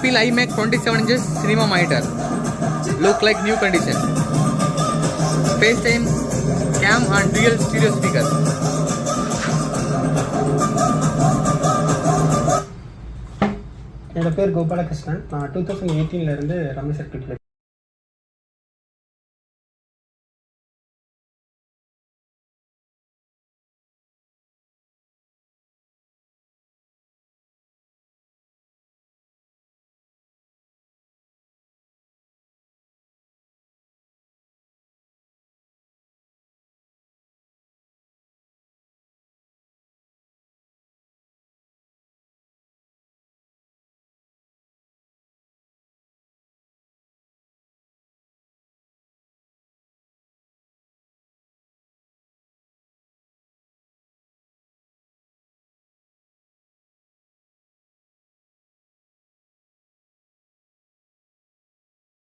Apple iMac 27 inches cinema monitor. Look like new condition. FaceTime cam and dual stereo speaker. என்னோட பேர் கோபாலகிருஷ்ணன். நான் 2018 இருந்து ரமேஷ் சர்க்கியூட்ல